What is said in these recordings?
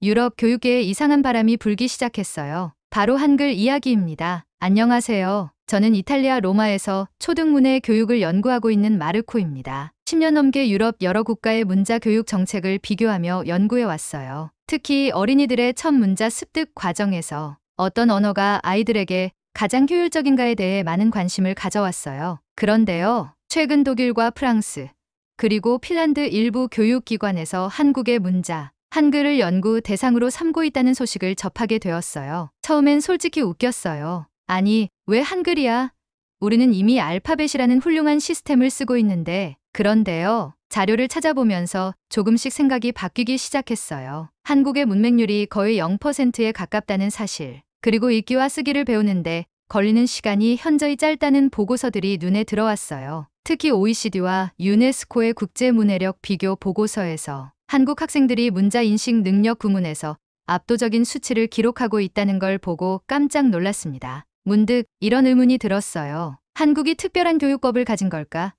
유럽 교육계에 이상한 바람이 불기 시작했어요. 바로 한글 이야기입니다. 안녕하세요. 저는 이탈리아 로마에서 초등문해 교육을 연구하고 있는 마르코입니다. 10년 넘게 유럽 여러 국가의 문자 교육 정책을 비교하며 연구해 왔어요. 특히 어린이들의 첫 문자 습득 과정에서 어떤 언어가 아이들에게 가장 효율적인가에 대해 많은 관심을 가져왔어요. 그런데요, 최근 독일과 프랑스, 그리고 핀란드 일부 교육기관에서 한국의 문자, 한글을 연구 대상으로 삼고 있다는 소식을 접하게 되었어요. 처음엔 솔직히 웃겼어요. 아니, 왜 한글이야? 우리는 이미 알파벳이라는 훌륭한 시스템을 쓰고 있는데. 그런데요, 자료를 찾아보면서 조금씩 생각이 바뀌기 시작했어요. 한국의 문맹률이 거의 0%에 가깝다는 사실, 그리고 읽기와 쓰기를 배우는데 걸리는 시간이 현저히 짧다는 보고서들이 눈에 들어왔어요. 특히 OECD와 유네스코의 국제문해력 비교 보고서에서 한국 학생들이 문자 인식 능력 부문에서 압도적인 수치를 기록하고 있다는 걸 보고 깜짝 놀랐습니다. 문득 이런 의문이 들었어요. 한국이 특별한 교육법을 가진 걸까?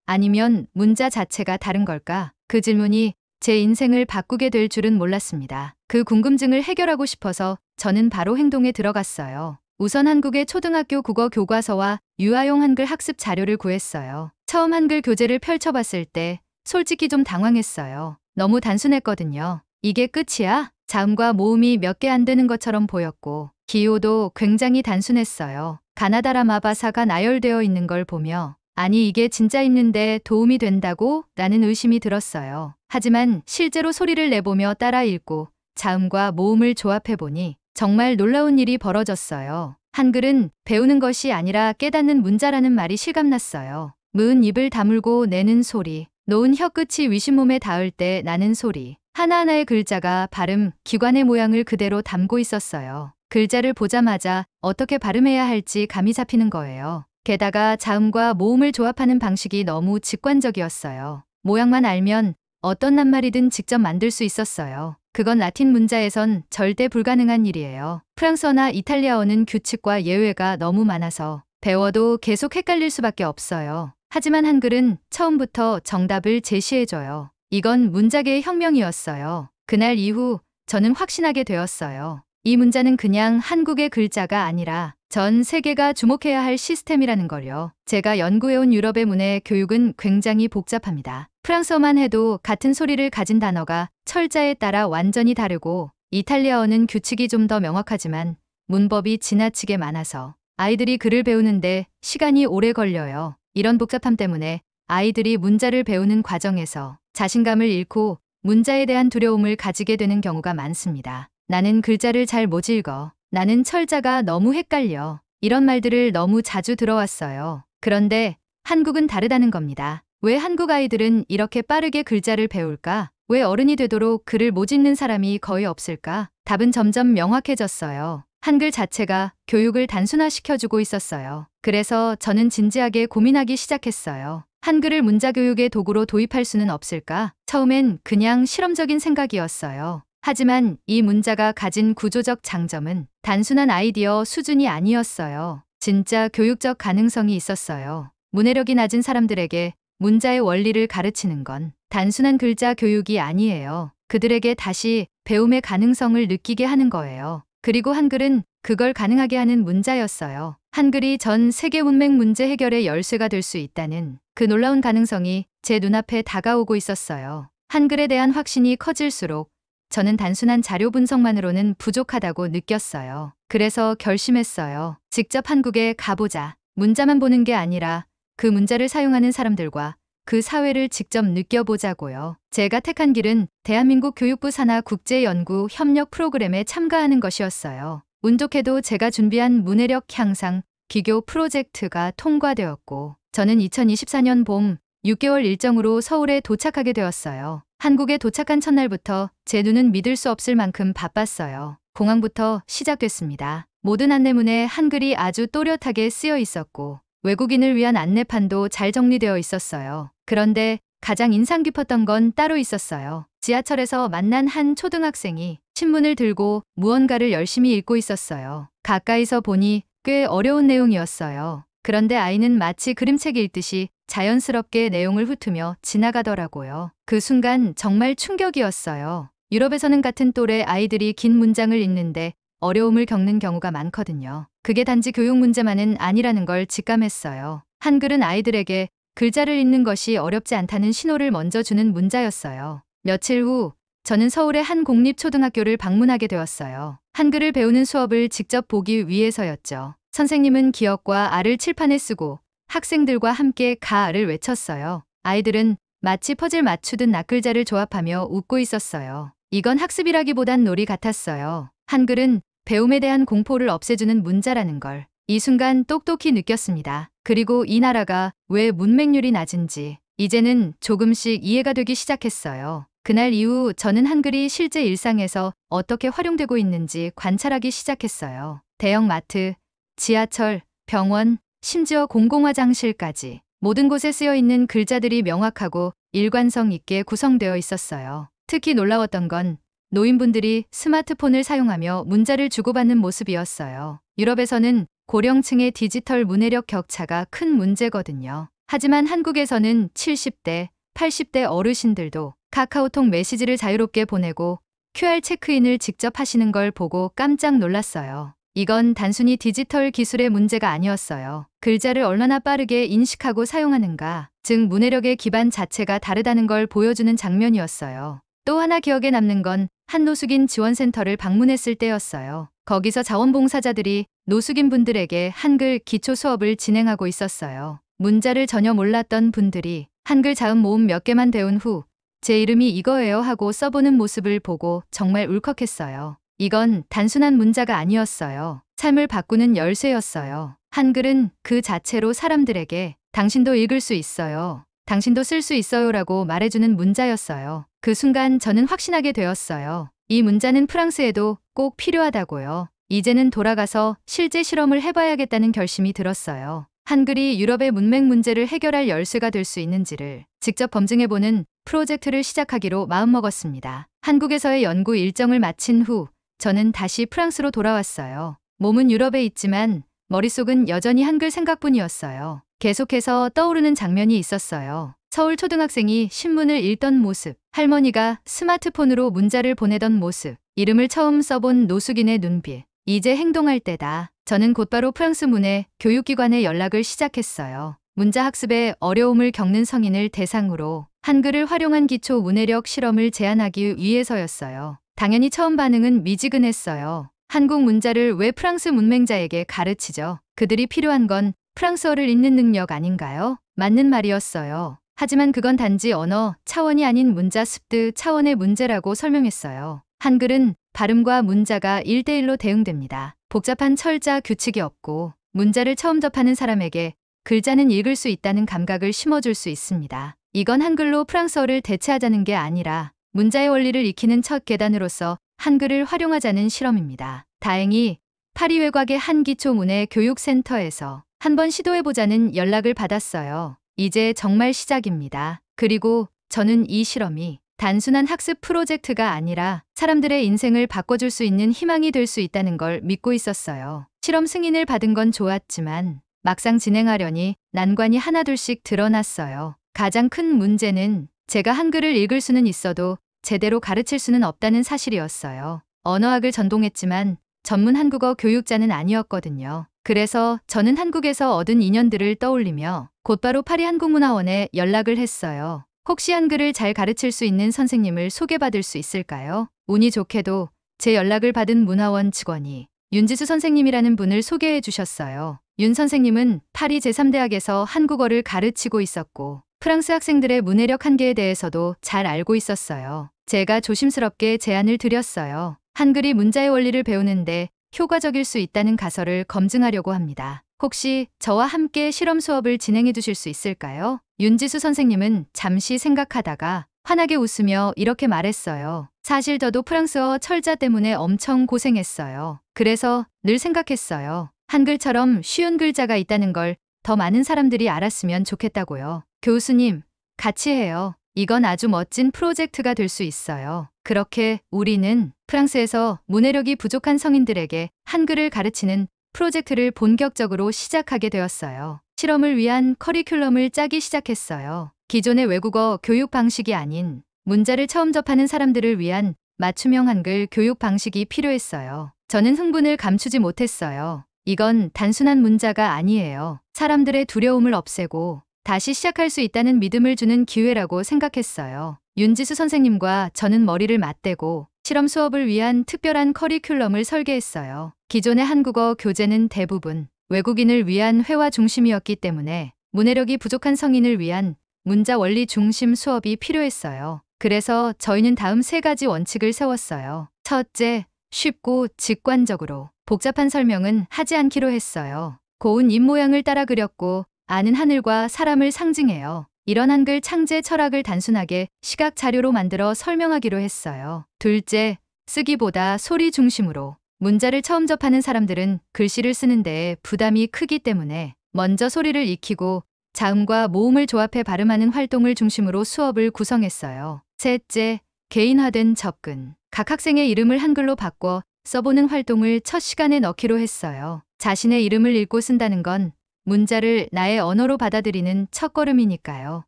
아니면 문자 자체가 다른 걸까? 그 질문이 제 인생을 바꾸게 될 줄은 몰랐습니다. 그 궁금증을 해결하고 싶어서 저는 바로 행동에 들어갔어요. 우선 한국의 초등학교 국어 교과서와 유아용 한글 학습 자료를 구했어요. 처음 한글 교재를 펼쳐봤을 때 솔직히 좀 당황했어요. 너무 단순했거든요. 이게 끝이야? 자음과 모음이 몇 개 안 되는 것처럼 보였고 기호도 굉장히 단순했어요. 가나다라 마바사가 나열되어 있는 걸 보며 아니 이게 진짜 읽는데 도움이 된다고? 라는 의심이 들었어요. 하지만 실제로 소리를 내보며 따라 읽고 자음과 모음을 조합해보니 정말 놀라운 일이 벌어졌어요. 한글은 배우는 것이 아니라 깨닫는 문자라는 말이 실감났어요. 무은 입을 다물고 내는 소리, 놓은 혀끝이 위신몸에 닿을 때 나는 소리, 하나하나의 글자가 발음, 기관의 모양을 그대로 담고 있었어요. 글자를 보자마자 어떻게 발음해야 할지 감이 잡히는 거예요. 게다가 자음과 모음을 조합하는 방식이 너무 직관적이었어요. 모양만 알면 어떤 낱말이든 직접 만들 수 있었어요. 그건 라틴 문자에선 절대 불가능한 일이에요. 프랑스어나 이탈리아어는 규칙과 예외가 너무 많아서 배워도 계속 헷갈릴 수밖에 없어요. 하지만 한글은 처음부터 정답을 제시해줘요. 이건 문자계의 혁명이었어요. 그날 이후 저는 확신하게 되었어요. 이 문자는 그냥 한국의 글자가 아니라 전 세계가 주목해야 할 시스템이라는 걸요. 제가 연구해온 유럽의 문해 교육은 굉장히 복잡합니다. 프랑스어만 해도 같은 소리를 가진 단어가 철자에 따라 완전히 다르고 이탈리아어는 규칙이 좀 더 명확하지만 문법이 지나치게 많아서 아이들이 글을 배우는데 시간이 오래 걸려요. 이런 복잡함 때문에 아이들이 문자를 배우는 과정에서 자신감을 잃고 문자에 대한 두려움을 가지게 되는 경우가 많습니다. 나는 글자를 잘 못 읽어. 나는 철자가 너무 헷갈려. 이런 말들을 너무 자주 들어왔어요. 그런데 한국은 다르다는 겁니다. 왜 한국 아이들은 이렇게 빠르게 글자를 배울까? 왜 어른이 되도록 글을 못 읽는 사람이 거의 없을까? 답은 점점 명확해졌어요. 한글 자체가 교육을 단순화시켜주고 있었어요. 그래서 저는 진지하게 고민하기 시작했어요. 한글을 문자교육의 도구로 도입할 수는 없을까? 처음엔 그냥 실험적인 생각이었어요. 하지만 이 문자가 가진 구조적 장점은 단순한 아이디어 수준이 아니었어요. 진짜 교육적 가능성이 있었어요. 문해력이 낮은 사람들에게 문자의 원리를 가르치는 건 단순한 글자 교육이 아니에요. 그들에게 다시 배움의 가능성을 느끼게 하는 거예요. 그리고 한글은 그걸 가능하게 하는 문자였어요. 한글이 전 세계 문맹 문제 해결의 열쇠가 될 수 있다는 그 놀라운 가능성이 제 눈앞에 다가오고 있었어요. 한글에 대한 확신이 커질수록 저는 단순한 자료 분석만으로는 부족하다고 느꼈어요. 그래서 결심했어요. 직접 한국에 가보자. 문자만 보는 게 아니라 그 문자를 사용하는 사람들과 그 사회를 직접 느껴보자고요. 제가 택한 길은 대한민국 교육부 산하 국제연구 협력 프로그램에 참가하는 것이었어요. 운 좋게도 제가 준비한 문해력 향상 기교 프로젝트가 통과되었고 저는 2024년 봄 6개월 일정으로 서울에 도착하게 되었어요. 한국에 도착한 첫날부터 제 눈은 믿을 수 없을 만큼 바빴어요. 공항부터 시작됐습니다. 모든 안내문에 한글이 아주 또렷하게 쓰여 있었고 외국인을 위한 안내판도 잘 정리되어 있었어요. 그런데 가장 인상 깊었던 건 따로 있었어요. 지하철에서 만난 한 초등학생이 신문을 들고 무언가를 열심히 읽고 있었어요. 가까이서 보니 꽤 어려운 내용이었어요. 그런데 아이는 마치 그림책 읽듯이 자연스럽게 내용을 훑으며 지나가더라고요. 그 순간 정말 충격이었어요. 유럽에서는 같은 또래 아이들이 긴 문장을 읽는데 어려움을 겪는 경우가 많거든요. 그게 단지 교육 문제만은 아니라는 걸 직감했어요. 한글은 아이들에게 글자를 읽는 것이 어렵지 않다는 신호를 먼저 주는 문자였어요. 며칠 후 저는 서울의 한 공립초등학교를 방문하게 되었어요. 한글을 배우는 수업을 직접 보기 위해서였죠. 선생님은 기역과 아를 칠판에 쓰고 학생들과 함께 가아를 외쳤어요. 아이들은 마치 퍼즐 맞추듯 낱글자를 조합하며 웃고 있었어요. 이건 학습이라기보단 놀이 같았어요. 한글은 배움에 대한 공포를 없애주는 문자라는 걸 이 순간 똑똑히 느꼈습니다. 그리고 이 나라가 왜 문맹률이 낮은지 이제는 조금씩 이해가 되기 시작했어요. 그날 이후 저는 한글이 실제 일상에서 어떻게 활용되고 있는지 관찰하기 시작했어요. 대형 마트, 지하철, 병원, 심지어 공공화장실까지 모든 곳에 쓰여 있는 글자들이 명확하고 일관성 있게 구성되어 있었어요. 특히 놀라웠던 건 노인분들이 스마트폰을 사용하며 문자를 주고받는 모습이었어요. 유럽에서는 고령층의 디지털 문해력 격차가 큰 문제거든요. 하지만 한국에서는 70대, 80대 어르신들도 카카오톡 메시지를 자유롭게 보내고 QR 체크인을 직접 하시는 걸 보고 깜짝 놀랐어요. 이건 단순히 디지털 기술의 문제가 아니었어요. 글자를 얼마나 빠르게 인식하고 사용하는가, 즉 문해력의 기반 자체가 다르다는 걸 보여주는 장면이었어요. 또 하나 기억에 남는 건 한 노숙인 지원센터를 방문했을 때였어요. 거기서 자원봉사자들이 노숙인 분들에게 한글 기초 수업을 진행하고 있었어요. 문자를 전혀 몰랐던 분들이 한글 자음 모음 몇 개만 배운 후 제 이름이 이거예요 하고 써보는 모습을 보고 정말 울컥했어요. 이건 단순한 문자가 아니었어요. 삶을 바꾸는 열쇠였어요. 한글은 그 자체로 사람들에게 당신도 읽을 수 있어요. 당신도 쓸 수 있어요라고 말해주는 문자였어요. 그 순간 저는 확신하게 되었어요. 이 문자는 프랑스에도 꼭 필요하다고요. 이제는 돌아가서 실제 실험을 해봐야겠다는 결심이 들었어요. 한글이 유럽의 문맹 문제를 해결할 열쇠가 될 수 있는지를 직접 검증해보는 프로젝트를 시작하기로 마음먹었습니다. 한국에서의 연구 일정을 마친 후 저는 다시 프랑스로 돌아왔어요. 몸은 유럽에 있지만 머릿속은 여전히 한글 생각뿐이었어요. 계속해서 떠오르는 장면이 있었어요. 서울 초등학생이 신문을 읽던 모습, 할머니가 스마트폰으로 문자를 보내던 모습, 이름을 처음 써본 노숙인의 눈빛. 이제 행동할 때다. 저는 곧바로 프랑스 문해 교육기관에 연락을 시작했어요. 문자 학습에 어려움을 겪는 성인을 대상으로 한글을 활용한 기초 문해력 실험을 제안하기 위해서였어요. 당연히 처음 반응은 미지근했어요. 한국 문자를 왜 프랑스 문맹자에게 가르치죠? 그들이 필요한 건 프랑스어를 읽는 능력 아닌가요? 맞는 말이었어요. 하지만 그건 단지 언어 차원이 아닌 문자 습득 차원의 문제라고 설명했어요. 한글은 발음과 문자가 1대1로 대응됩니다. 복잡한 철자 규칙이 없고 문자를 처음 접하는 사람에게 글자는 읽을 수 있다는 감각을 심어줄 수 있습니다. 이건 한글로 프랑스어를 대체하자는 게 아니라 문자의 원리를 익히는 첫 계단으로서 한글을 활용하자는 실험입니다. 다행히 파리 외곽의 한 기초문해 교육센터에서 한번 시도해보자는 연락을 받았어요. 이제 정말 시작입니다. 그리고 저는 이 실험이 단순한 학습 프로젝트가 아니라 사람들의 인생을 바꿔줄 수 있는 희망이 될 수 있다는 걸 믿고 있었어요. 실험 승인을 받은 건 좋았지만 막상 진행하려니 난관이 하나둘씩 드러났어요. 가장 큰 문제는 제가 한글을 읽을 수는 있어도 제대로 가르칠 수는 없다는 사실이었어요. 언어학을 전공했지만 전문 한국어 교육자는 아니었거든요. 그래서 저는 한국에서 얻은 인연들을 떠올리며 곧바로 파리 한국문화원에 연락을 했어요. 혹시 한글을 잘 가르칠 수 있는 선생님을 소개받을 수 있을까요? 운이 좋게도 제 연락을 받은 문화원 직원이 윤지수 선생님이라는 분을 소개해 주셨어요. 윤 선생님은 파리 제3대학에서 한국어를 가르치고 있었고 프랑스 학생들의 문해력 한계에 대해서도 잘 알고 있었어요. 제가 조심스럽게 제안을 드렸어요. 한글이 문자의 원리를 배우는데 효과적일 수 있다는 가설을 검증하려고 합니다. 혹시 저와 함께 실험 수업을 진행해 주실 수 있을까요? 윤지수 선생님은 잠시 생각하다가 환하게 웃으며 이렇게 말했어요. 사실 저도 프랑스어 철자 때문에 엄청 고생했어요. 그래서 늘 생각했어요. 한글처럼 쉬운 글자가 있다는 걸 더 많은 사람들이 알았으면 좋겠다고요. 교수님, 같이 해요. 이건 아주 멋진 프로젝트가 될 수 있어요. 그렇게 우리는 프랑스에서 문해력이 부족한 성인들에게 한글을 가르치는 프로젝트를 본격적으로 시작하게 되었어요. 실험을 위한 커리큘럼을 짜기 시작했어요. 기존의 외국어 교육 방식이 아닌 문자를 처음 접하는 사람들을 위한 맞춤형 한글 교육 방식이 필요했어요. 저는 흥분을 감추지 못했어요. 이건 단순한 문자가 아니에요. 사람들의 두려움을 없애고 다시 시작할 수 있다는 믿음을 주는 기회라고 생각했어요. 윤지수 선생님과 저는 머리를 맞대고 실험 수업을 위한 특별한 커리큘럼을 설계했어요. 기존의 한국어 교재는 대부분 외국인을 위한 회화 중심이었기 때문에 문해력이 부족한 성인을 위한 문자 원리 중심 수업이 필요했어요. 그래서 저희는 다음 3가지 원칙을 세웠어요. 첫째, 쉽고 직관적으로. 복잡한 설명은 하지 않기로 했어요. 고운 입모양을 따라 그렸고 아는 하늘과 사람을 상징해요. 이런 한글 창제 철학을 단순하게 시각 자료로 만들어 설명하기로 했어요. 둘째, 쓰기보다 소리 중심으로. 문자를 처음 접하는 사람들은 글씨를 쓰는 데에 부담이 크기 때문에 먼저 소리를 익히고 자음과 모음을 조합해 발음하는 활동을 중심으로 수업을 구성했어요. 셋째, 개인화된 접근. 각 학생의 이름을 한글로 바꿔 써보는 활동을 첫 시간에 넣기로 했어요. 자신의 이름을 읽고 쓴다는 건 문자를 나의 언어로 받아들이는 첫걸음이니까요.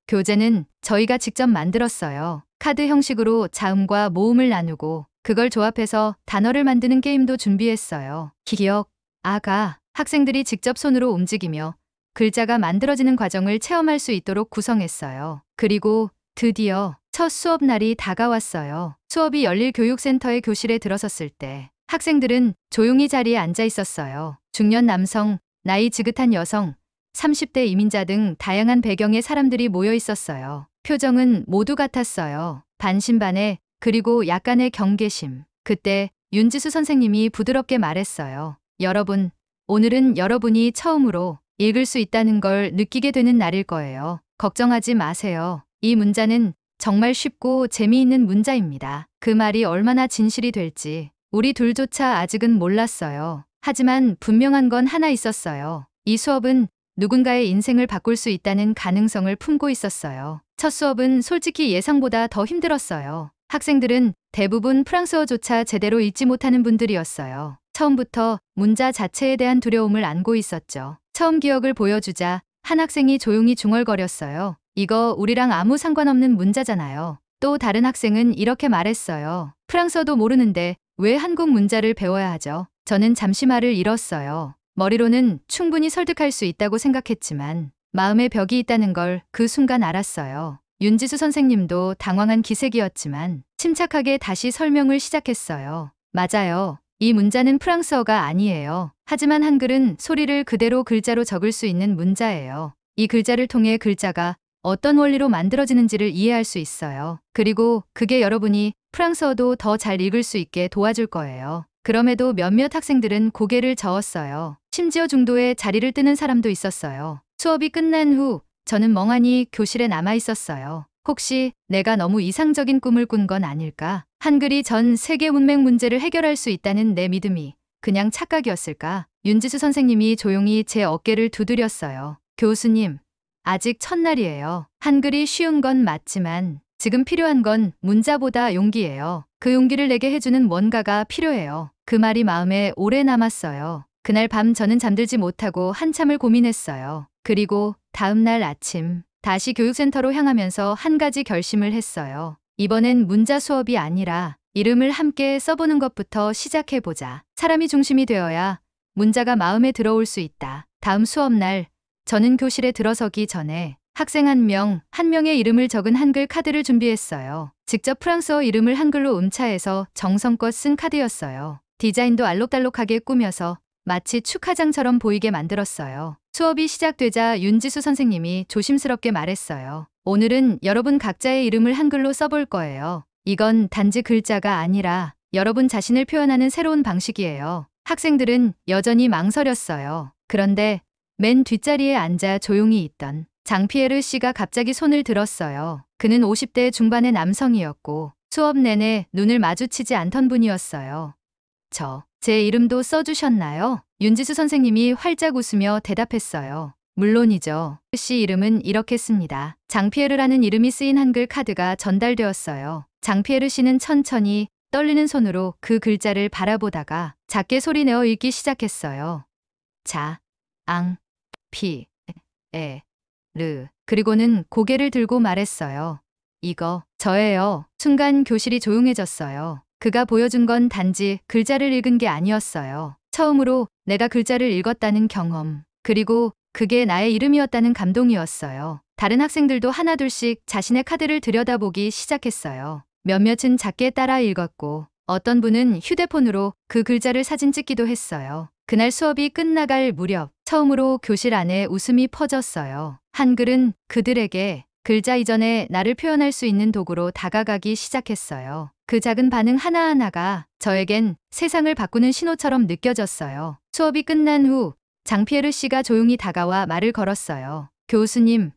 교재는 저희가 직접 만들었어요. 카드 형식으로 자음과 모음을 나누고 그걸 조합해서 단어를 만드는 게임도 준비했어요. 기억, 아가, 학생들이 직접 손으로 움직이며 글자가 만들어지는 과정을 체험할 수 있도록 구성했어요. 그리고 드디어 첫 수업 날이 다가왔어요. 수업이 열릴 교육센터의 교실에 들어섰을 때 학생들은 조용히 자리에 앉아 있었어요. 중년 남성, 나이 지긋한 여성, 30대 이민자 등 다양한 배경의 사람들이 모여 있었어요. 표정은 모두 같았어요. 반신반의, 그리고 약간의 경계심. 그때 윤지수 선생님이 부드럽게 말했어요. 여러분, 오늘은 여러분이 처음으로 읽을 수 있다는 걸 느끼게 되는 날일 거예요. 걱정하지 마세요. 이 문자는 정말 쉽고 재미있는 문자입니다. 그 말이 얼마나 진실이 될지 우리 둘조차 아직은 몰랐어요. 하지만 분명한 건 하나 있었어요. 이 수업은 누군가의 인생을 바꿀 수 있다는 가능성을 품고 있었어요. 첫 수업은 솔직히 예상보다 더 힘들었어요. 학생들은 대부분 프랑스어조차 제대로 읽지 못하는 분들이었어요. 처음부터 문자 자체에 대한 두려움을 안고 있었죠. 처음 기억을 보여주자 한 학생이 조용히 중얼거렸어요. 이거 우리랑 아무 상관없는 문자잖아요. 또 다른 학생은 이렇게 말했어요. 프랑스어도 모르는데 왜 한국 문자를 배워야 하죠? 저는 잠시 말을 잃었어요. 머리로는 충분히 설득할 수 있다고 생각했지만 마음의 벽이 있다는 걸 그 순간 알았어요. 윤지수 선생님도 당황한 기색이었지만 침착하게 다시 설명을 시작했어요. 맞아요. 이 문자는 프랑스어가 아니에요. 하지만 한글은 소리를 그대로 글자로 적을 수 있는 문자예요. 이 글자를 통해 글자가 어떤 원리로 만들어지는지를 이해할 수 있어요. 그리고 그게 여러분이 프랑스어도 더 잘 읽을 수 있게 도와줄 거예요. 그럼에도 몇몇 학생들은 고개를 저었어요. 심지어 중도에 자리를 뜨는 사람도 있었어요. 수업이 끝난 후 저는 멍하니 교실에 남아 있었어요. 혹시 내가 너무 이상적인 꿈을 꾼 건 아닐까? 한글이 전 세계 문맹 문제를 해결할 수 있다는 내 믿음이 그냥 착각이었을까? 윤지수 선생님이 조용히 제 어깨를 두드렸어요. 교수님, 아직 첫날이에요. 한글이 쉬운 건 맞지만 지금 필요한 건 문자보다 용기예요. 그 용기를 내게 해주는 뭔가가 필요해요. 그 말이 마음에 오래 남았어요. 그날 밤 저는 잠들지 못하고 한참을 고민했어요. 그리고 다음 날 아침 다시 교육센터로 향하면서 한 가지 결심을 했어요. 이번엔 문자 수업이 아니라 이름을 함께 써보는 것부터 시작해보자. 사람이 중심이 되어야 문자가 마음에 들어올 수 있다. 다음 수업날 저는 교실에 들어서기 전에 학생 한 명의 이름을 적은 한글 카드를 준비했어요. 직접 프랑스어 이름을 한글로 음차해서 정성껏 쓴 카드였어요. 디자인도 알록달록하게 꾸며서 마치 축하장처럼 보이게 만들었어요. 수업이 시작되자 윤지수 선생님이 조심스럽게 말했어요. 오늘은 여러분 각자의 이름을 한글로 써볼 거예요. 이건 단지 글자가 아니라 여러분 자신을 표현하는 새로운 방식이에요. 학생들은 여전히 망설였어요. 그런데 맨 뒷자리에 앉아 조용히 있던 장피에르 씨가 갑자기 손을 들었어요. 그는 50대 중반의 남성이었고 수업 내내 눈을 마주치지 않던 분이었어요. 제 이름도 써주셨나요? 윤지수 선생님이 활짝 웃으며 대답했어요. 물론이죠. 씨 이름은 이렇게 씁니다. 장피에르라는 이름이 쓰인 한글 카드가 전달되었어요. 장피에르 씨는 천천히 떨리는 손으로 그 글자를 바라보다가 작게 소리내어 읽기 시작했어요. 자, 앙, 피, 에, 르. 그리고는 고개를 들고 말했어요. 이거 저예요. 순간 교실이 조용해졌어요. 그가 보여준 건 단지 글자를 읽은 게 아니었어요. 처음으로 내가 글자를 읽었다는 경험, 그리고 그게 나의 이름이었다는 감동이었어요. 다른 학생들도 하나둘씩 자신의 카드를 들여다보기 시작했어요. 몇몇은 작게 따라 읽었고 어떤 분은 휴대폰으로 그 글자를 사진 찍기도 했어요. 그날 수업이 끝나갈 무렵 처음으로 교실 안에 웃음이 퍼졌어요. 한글은 그들에게 글자 이전에 나를 표현할 수 있는 도구로 다가가기 시작했어요. 그 작은 반응 하나하나가 저에겐 세상을 바꾸는 신호처럼 느껴졌어요. 수업이 끝난 후 장피에르 씨가 조용히 다가와 말을 걸었어요. 교수님,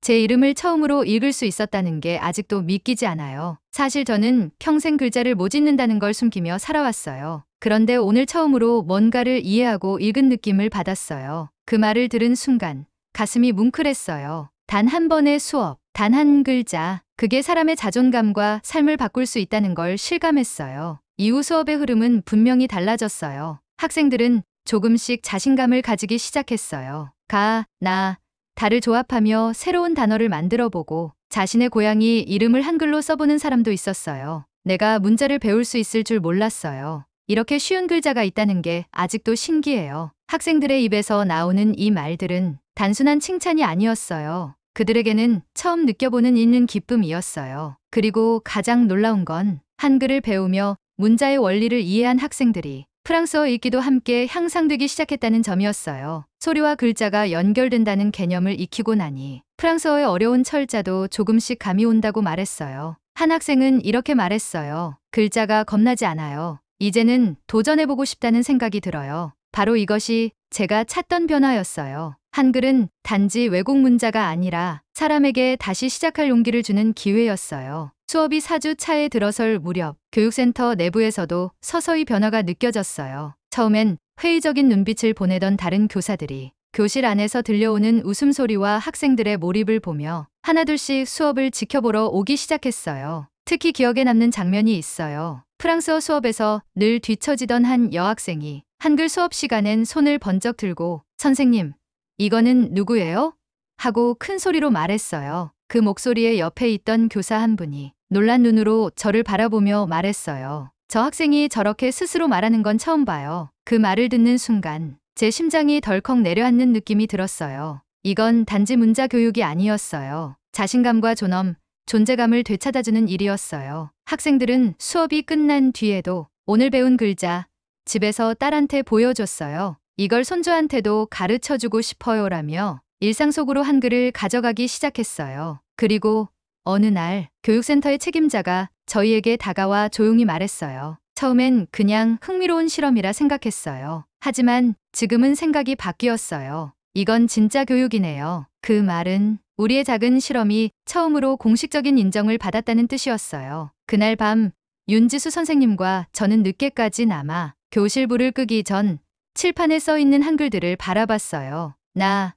제 이름을 처음으로 읽을 수 있었다는 게 아직도 믿기지 않아요. 사실 저는 평생 글자를 못 읽는다는 걸 숨기며 살아왔어요. 그런데 오늘 처음으로 뭔가를 이해하고 읽은 느낌을 받았어요. 그 말을 들은 순간 가슴이 뭉클했어요. 단 한 번의 수업, 단 한 글자, 그게 사람의 자존감과 삶을 바꿀 수 있다는 걸 실감했어요. 이후 수업의 흐름은 분명히 달라졌어요. 학생들은 조금씩 자신감을 가지기 시작했어요. 가, 나, 다를 조합하며 새로운 단어를 만들어보고 자신의 고향이 이름을 한글로 써보는 사람도 있었어요. 내가 문자를 배울 수 있을 줄 몰랐어요. 이렇게 쉬운 글자가 있다는 게 아직도 신기해요. 학생들의 입에서 나오는 이 말들은 단순한 칭찬이 아니었어요. 그들에게는 처음 느껴보는 읽는 기쁨이었어요. 그리고 가장 놀라운 건 한글을 배우며 문자의 원리를 이해한 학생들이 프랑스어 읽기도 함께 향상되기 시작했다는 점이었어요. 소리와 글자가 연결된다는 개념을 익히고 나니 프랑스어의 어려운 철자도 조금씩 감이 온다고 말했어요. 한 학생은 이렇게 말했어요. 글자가 겁나지 않아요. 이제는 도전해보고 싶다는 생각이 들어요. 바로 이것이 제가 찾던 변화였어요. 한글은 단지 외국 문자가 아니라 사람에게 다시 시작할 용기를 주는 기회였어요. 수업이 4주 차에 들어설 무렵 교육센터 내부에서도 서서히 변화가 느껴졌어요. 처음엔 회의적인 눈빛을 보내던 다른 교사들이 교실 안에서 들려오는 웃음소리와 학생들의 몰입을 보며 하나둘씩 수업을 지켜보러 오기 시작했어요. 특히 기억에 남는 장면이 있어요. 프랑스어 수업에서 늘 뒤처지던 한 여학생이 한글 수업 시간엔 손을 번쩍 들고 선생님, 이거는 누구예요? 하고 큰 소리로 말했어요. 그 목소리에 옆에 있던 교사 한 분이 놀란 눈으로 저를 바라보며 말했어요. 저 학생이 저렇게 스스로 말하는 건 처음 봐요. 그 말을 듣는 순간 제 심장이 덜컥 내려앉는 느낌이 들었어요. 이건 단지 문자 교육이 아니었어요. 자신감과 존엄, 존재감을 되찾아주는 일이었어요. 학생들은 수업이 끝난 뒤에도 오늘 배운 글자 집에서 딸한테 보여줬어요. 이걸 손주한테도 가르쳐주고 싶어요라며 일상 속으로 한글을 가져가기 시작했어요. 그리고 어느 날 교육센터의 책임자가 저희에게 다가와 조용히 말했어요. 처음엔 그냥 흥미로운 실험이라 생각했어요. 하지만 지금은 생각이 바뀌었어요. 이건 진짜 교육이네요. 그 말은 우리의 작은 실험이 처음으로 공식적인 인정을 받았다는 뜻이었어요. 그날 밤 윤지수 선생님과 저는 늦게까지 남아 교실 불을 끄기 전 칠판에 써 있는 한글들을 바라봤어요. 나,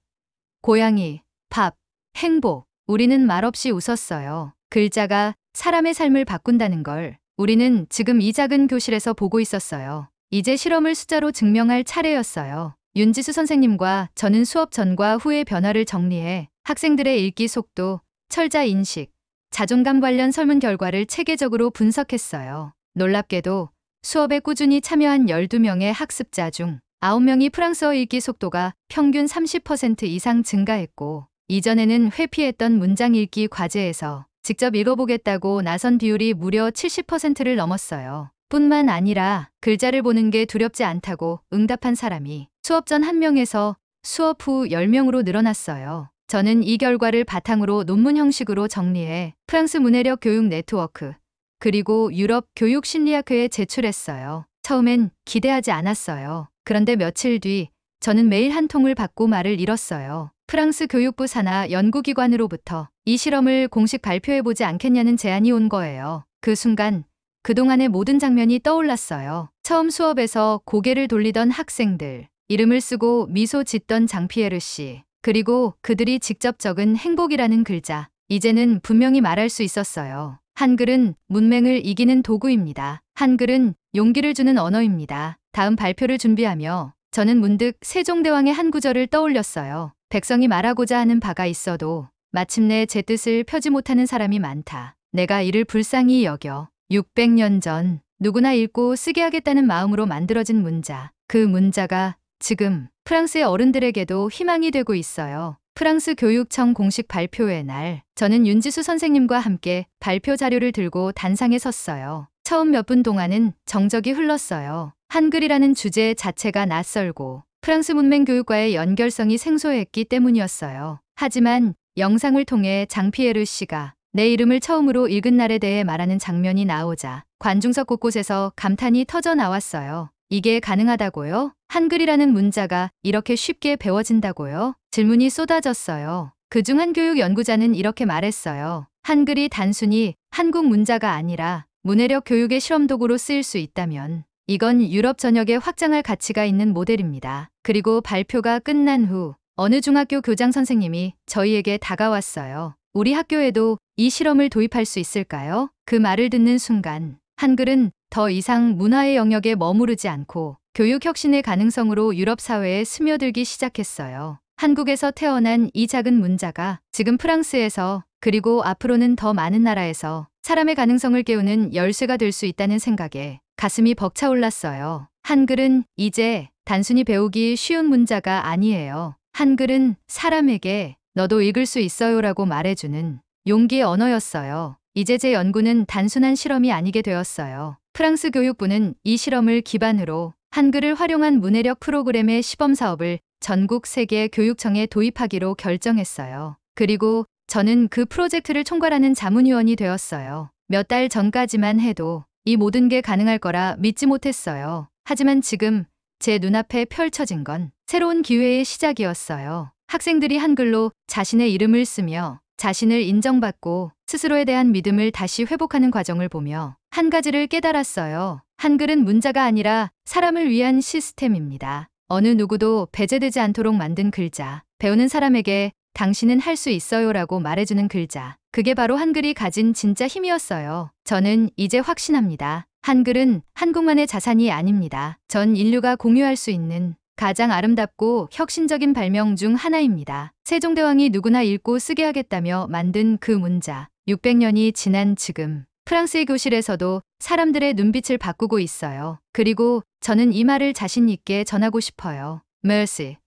고양이, 밥, 행복. 우리는 말없이 웃었어요. 글자가 사람의 삶을 바꾼다는 걸 우리는 지금 이 작은 교실에서 보고 있었어요. 이제 실험을 숫자로 증명할 차례였어요. 윤지수 선생님과 저는 수업 전과 후의 변화를 정리해 학생들의 읽기 속도, 철자 인식, 자존감 관련 설문 결과를 체계적으로 분석했어요. 놀랍게도 수업에 꾸준히 참여한 12명의 학습자 중 9명이 프랑스어 읽기 속도가 평균 30% 이상 증가했고 이전에는 회피했던 문장 읽기 과제에서 직접 읽어보겠다고 나선 비율이 무려 70%를 넘었어요. 뿐만 아니라 글자를 보는 게 두렵지 않다고 응답한 사람이 수업 전 1명에서 수업 후 10명으로 늘어났어요. 저는 이 결과를 바탕으로 논문 형식으로 정리해 프랑스 문해력 교육 네트워크 그리고 유럽 교육심리학회에 제출했어요. 처음엔 기대하지 않았어요. 그런데 며칠 뒤 저는 메일 한 통을 받고 말을 잃었어요. 프랑스 교육부 산하 연구기관으로부터 이 실험을 공식 발표해보지 않겠냐는 제안이 온 거예요. 그 순간 그동안의 모든 장면이 떠올랐어요. 처음 수업에서 고개를 돌리던 학생들, 이름을 쓰고 미소 짓던 장피에르 씨, 그리고 그들이 직접 적은 행복이라는 글자. 이제는 분명히 말할 수 있었어요. 한글은 문맹을 이기는 도구입니다. 한글은 용기를 주는 언어입니다. 다음 발표를 준비하며 저는 문득 세종대왕의 한 구절을 떠올렸어요. 백성이 말하고자 하는 바가 있어도 마침내 제 뜻을 펴지 못하는 사람이 많다. 내가 이를 불쌍히 여겨. 600년 전 누구나 읽고 쓰게 하겠다는 마음으로 만들어진 문자. 그 문자가 지금 프랑스의 어른들에게도 희망이 되고 있어요. 프랑스 교육청 공식 발표의 날, 저는 윤지수 선생님과 함께 발표 자료를 들고 단상에 섰어요. 처음 몇 분 동안은 정적이 흘렀어요. 한글이라는 주제 자체가 낯설고 프랑스 문맹 교육과의 연결성이 생소했기 때문이었어요. 하지만 영상을 통해 장피에르 씨가 내 이름을 처음으로 읽은 날에 대해 말하는 장면이 나오자 관중석 곳곳에서 감탄이 터져 나왔어요. 이게 가능하다고요? 한글이라는 문자가 이렇게 쉽게 배워진다고요? 질문이 쏟아졌어요. 그중 한 교육 연구자는 이렇게 말했어요. 한글이 단순히 한국 문자가 아니라 문해력 교육의 실험도구로 쓰일 수 있다면 이건 유럽 전역에 확장할 가치가 있는 모델입니다. 그리고 발표가 끝난 후 어느 중학교 교장 선생님이 저희에게 다가왔어요. 우리 학교에도 이 실험을 도입할 수 있을까요? 그 말을 듣는 순간 한글은 더 이상 문화의 영역에 머무르지 않고 교육혁신의 가능성으로 유럽 사회에 스며들기 시작했어요. 한국에서 태어난 이 작은 문자가 지금 프랑스에서 그리고 앞으로는 더 많은 나라에서 사람의 가능성을 깨우는 열쇠가 될 수 있다는 생각에 가슴이 벅차올랐어요. 한글은 이제 단순히 배우기 쉬운 문자가 아니에요. 한글은 사람에게 너도 읽을 수 있어요라고 말해주는 용기의 언어였어요. 이제 제 연구는 단순한 실험이 아니게 되었어요. 프랑스 교육부는 이 실험을 기반으로 한글을 활용한 문해력 프로그램의 시범 사업을 전국 세계 교육청에 도입하기로 결정했어요. 그리고 저는 그 프로젝트를 총괄하는 자문위원이 되었어요. 몇 달 전까지만 해도 이 모든 게 가능할 거라 믿지 못했어요. 하지만 지금 제 눈앞에 펼쳐진 건 새로운 기회의 시작이었어요. 학생들이 한글로 자신의 이름을 쓰며 자신을 인정받고 스스로에 대한 믿음을 다시 회복하는 과정을 보며 한 가지를 깨달았어요. 한글은 문자가 아니라 사람을 위한 시스템입니다. 어느 누구도 배제되지 않도록 만든 글자, 배우는 사람에게 당신은 할 수 있어요라고 말해주는 글자. 그게 바로 한글이 가진 진짜 힘이었어요. 저는 이제 확신합니다. 한글은 한국만의 자산이 아닙니다. 전 인류가 공유할 수 있는 가장 아름답고 혁신적인 발명 중 하나입니다. 세종대왕이 누구나 읽고 쓰게 하겠다며 만든 그 문자. 600년이 지난 지금 프랑스의 교실에서도 사람들의 눈빛을 바꾸고 있어요. 그리고 저는 이 말을 자신 있게 전하고 싶어요. Merci.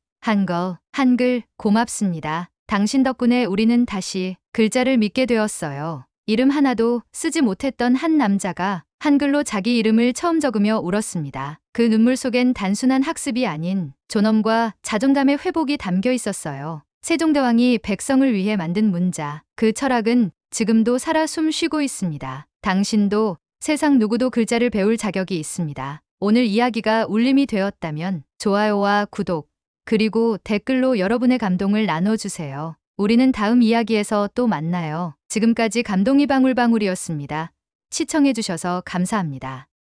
한글, 고맙습니다. 당신 덕분에 우리는 다시 글자를 믿게 되었어요. 이름 하나도 쓰지 못했던 한 남자가 한글로 자기 이름을 처음 적으며 울었습니다. 그 눈물 속엔 단순한 학습이 아닌 존엄과 자존감의 회복이 담겨 있었어요. 세종대왕이 백성을 위해 만든 문자, 그 철학은 지금도 살아 숨쉬고 있습니다. 당신도 세상 누구도 글자를 배울 자격이 있습니다. 오늘 이야기가 울림이 되었다면 좋아요와 구독, 그리고 댓글로 여러분의 감동을 나눠주세요. 우리는 다음 이야기에서 또 만나요. 지금까지 감동이 방울방울이었습니다. 시청해주셔서 감사합니다.